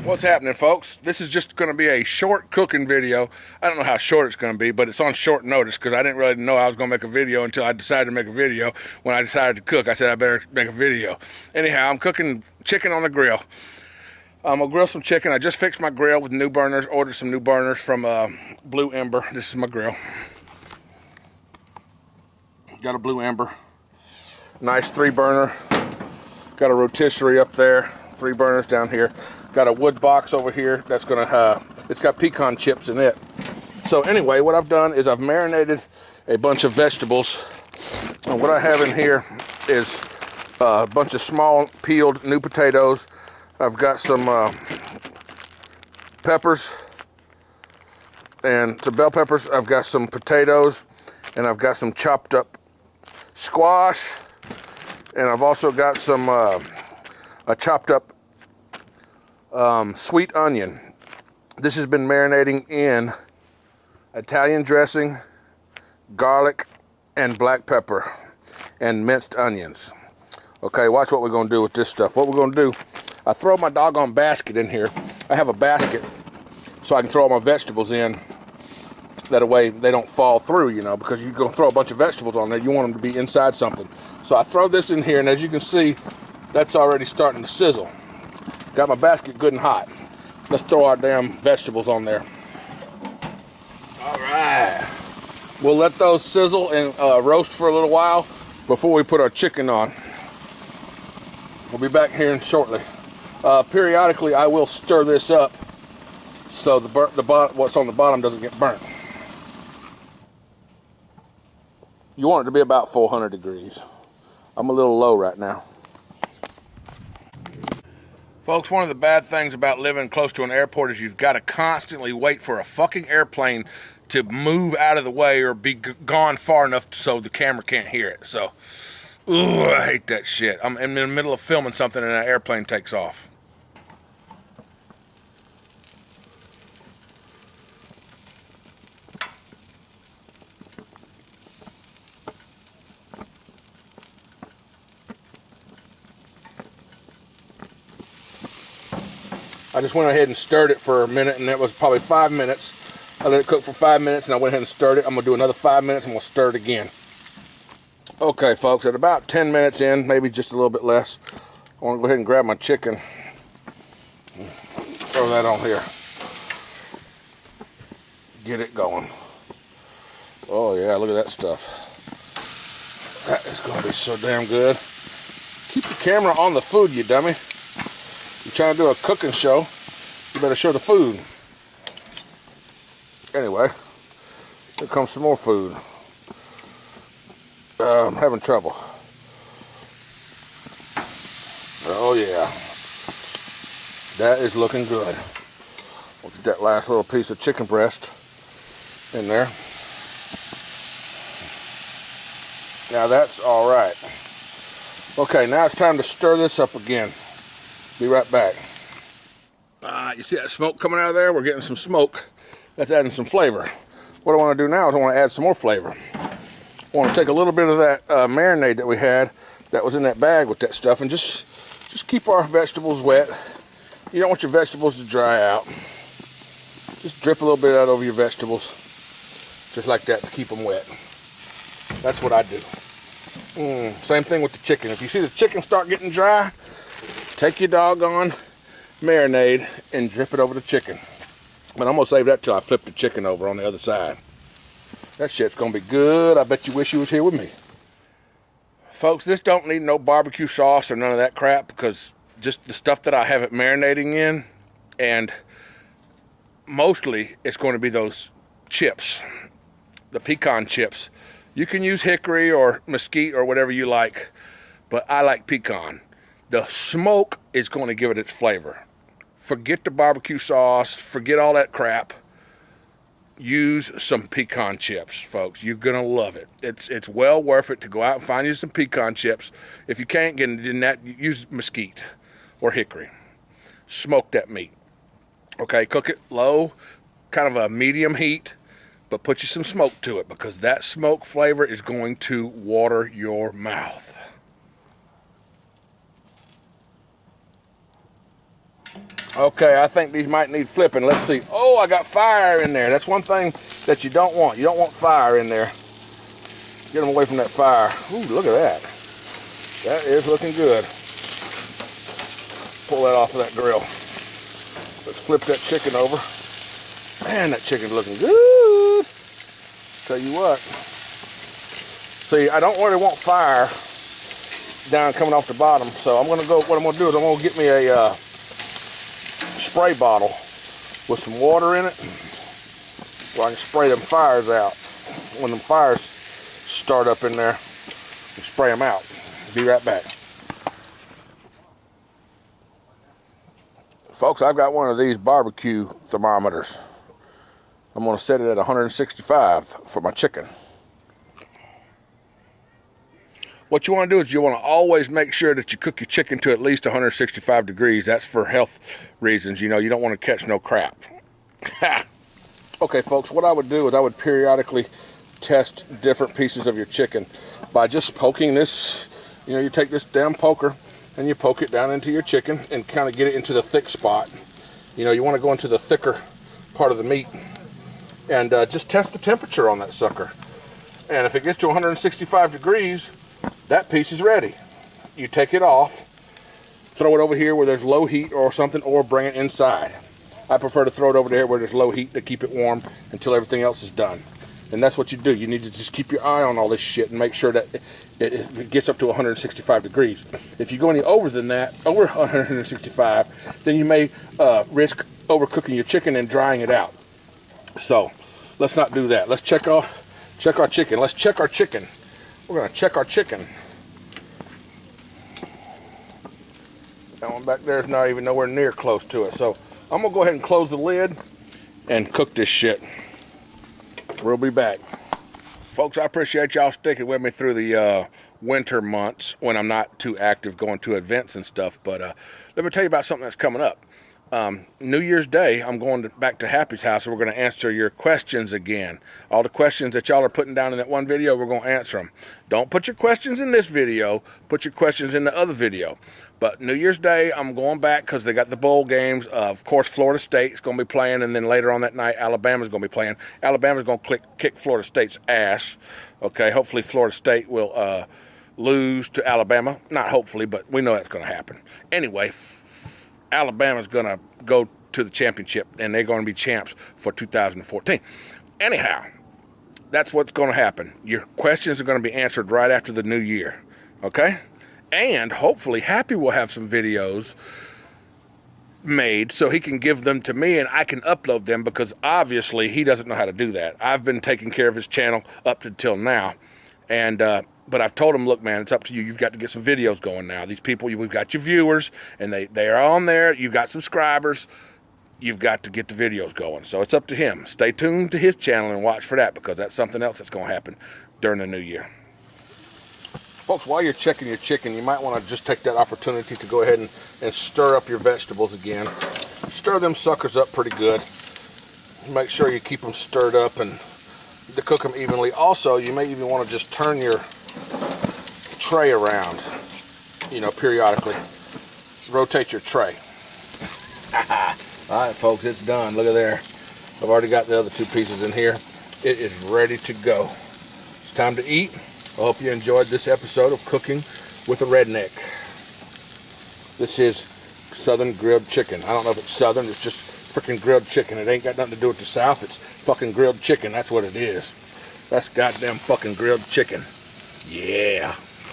What's happening, folks? This is just going to be a short cooking video. I don't know how short it's going to be, but it's on short notice because I didn't really know I was going to make a video until I decided to make a video. When I decided to cook, I said I better make a video. Anyhow, I'm cooking chicken on the grill. I'm going to grill some chicken. I just fixed my grill with new burners, ordered some new burners from Blue Ember. This is my grill. Got a Blue Ember. Nice 3-burner. Got a rotisserie up there. 3 burners down here. Got a wood box over here that's gonna it's got pecan chips in it. So anyway, what I've done is I've marinated a bunch of vegetables, and what I have in here is a bunch of small peeled new potatoes. I've got some peppers and some bell peppers. I've got some potatoes, and I've got some chopped up squash, and I've also got some a chopped up sweet onion. This has been marinating in Italian dressing, garlic, and black pepper, and minced onions. Okay, watch what we're gonna do with this stuff. What we're gonna do, I throw my doggone basket in here. I have a basket so I can throw all my vegetables in. That way they don't fall through, you know, because you're gonna throw a bunch of vegetables on there. You want them to be inside something. So I throw this in here, and as you can see, that's already starting to sizzle. Got my basket good and hot. Let's throw our damn vegetables on there. All right. We'll let those sizzle and roast for a little while before we put our chicken on. We'll be back here shortly. Periodically, I will stir this up so what's on the bottom doesn't get burnt. You want it to be about 400 degrees. I'm a little low right now. Folks, one of the bad things about living close to an airport is you've got to constantly wait for a fucking airplane to move out of the way or be gone far enough so the camera can't hear it. So, I hate that shit. I'm in the middle of filming something and an airplane takes off. I just went ahead and stirred it for a minute, and that was probably 5 minutes. I let it cook for 5 minutes, and I went ahead and stirred it. I'm gonna do another 5 minutes, and we'll stir it again. Okay, folks, at about 10 minutes in, maybe just a little bit less, I wanna go ahead and grab my chicken. Throw that on here. Get it going. Oh yeah, look at that stuff. That is gonna be so damn good. Keep the camera on the food, you dummy. You're trying to do a cooking show, you better show the food. Anyway, here comes some more food. I'm having trouble. Oh yeah, that is looking good. We'll get that last little piece of chicken breast in there. Now that's all right. Okay, now it's time to stir this up again. Be right back. You see that smoke coming out of there? We're getting some smoke. That's adding some flavor. What I want to do now is I want to add some more flavor. I want to take a little bit of that marinade that we had that was in that bag with that stuff and just keep our vegetables wet. You don't want your vegetables to dry out. Just drip a little bit out over your vegetables. Just like that to keep them wet. That's what I do. Same thing with the chicken. If you see the chicken start getting dry, take your doggone marinade and drip it over the chicken. But I'm gonna save that till I flip the chicken over on the other side. That shit's gonna be good. I bet you wish you was here with me. Folks, this don't need no barbecue sauce or none of that crap, because just the stuff that I have it marinating in, and mostly it's going to be those chips, the pecan chips. You can use hickory or mesquite or whatever you like, but I like pecan. The smoke is going to give it its flavor. Forget the barbecue sauce, forget all that crap. Use some pecan chips, folks. You're gonna love it. It's well worth it to go out and find you some pecan chips. If you can't get in that, use mesquite or hickory. Smoke that meat. Okay, cook it low, kind of a medium heat, but put you some smoke to it, because that smoke flavor is going to water your mouth. Okay, I think these might need flipping. Let's see. Oh, I got fire in there. That's one thing that you don't want. You don't want fire in there. Get them away from that fire. Ooh, look at that. That is looking good. Pull that off of that grill. Let's flip that chicken over. Man, that chicken's looking good. Tell you what. See, I don't really want fire down coming off the bottom, so I'm gonna go. What I'm gonna do is I'm gonna get me a spray bottle with some water in it, so I can spray them fires out. When them fires start up in there, spray them out. Be right back. Folks, I've got one of these barbecue thermometers. I'm going to set it at 165 for my chicken. What you want to do is you want to always make sure that you cook your chicken to at least 165 degrees. That's for health reasons. You know, you don't want to catch no crap. Okay, folks, what I would do is I would periodically test different pieces of your chicken by just poking this. You know, you take this damn poker and you poke it down into your chicken and kind of get it into the thick spot. You know, you want to go into the thicker part of the meat and just test the temperature on that sucker. And if it gets to 165 degrees, that piece is ready. You take it off, throw it over here where there's low heat or something, or bring it inside. I prefer to throw it over there where there's low heat to keep it warm until everything else is done. And that's what you do. You need to just keep your eye on all this shit and make sure that it gets up to 165 degrees. If you go any over than that, over 165, then you may risk overcooking your chicken and drying it out. So let's not do that. Let's check our chicken. Let's check our chicken. We're going to check our chicken. That one back there is not even nowhere near close to it. So I'm going to go ahead and close the lid and cook this shit. We'll be back. Folks, I appreciate y'all sticking with me through the winter months when I'm not too active going to events and stuff. But let me tell you about something that's coming up. New Year's Day, I'm going back to Happy's house, and we're going to answer your questions again. All the questions that y'all are putting down in that one video, we're going to answer them. Don't put your questions in this video. Put your questions in the other video. But New Year's Day, I'm going back because they got the bowl games. Of course, Florida State's going to be playing, and then later on that night, Alabama's going to be playing. Alabama's going to kick Florida State's ass. Okay, hopefully Florida State will lose to Alabama. Not hopefully, but we know that's going to happen. Anyway, Alabama's going to go to the championship, and they're going to be champs for 2014. Anyhow, that's what's going to happen. Your questions are going to be answered right after the new year, okay? And hopefully Happy will have some videos made so he can give them to me and I can upload them, because obviously he doesn't know how to do that. I've been taking care of his channel up until now, and but I've told him, look, man, it's up to you. You've got to get some videos going now. These people, we've got your viewers, and they are on there. You've got subscribers. You've got to get the videos going. So it's up to him. Stay tuned to his channel and watch for that, because that's something else that's going to happen during the new year. Folks, while you're checking your chicken, you might want to just take that opportunity to go ahead and stir up your vegetables again. Stir them suckers up pretty good. Make sure you keep them stirred up and to cook them evenly. Also, you may even want to just turn your tray around, you know, periodically. Rotate your tray. All right, folks, it's done. Look at there. I've already got the other two pieces in here. It is ready to go. It's time to eat. I hope you enjoyed this episode of Cooking with a Redneck. This is Southern grilled chicken. I don't know if it's Southern, it's just freaking grilled chicken. It ain't got nothing to do with the South. It's fucking grilled chicken. That's what it is. That's goddamn fucking grilled chicken. Yeah.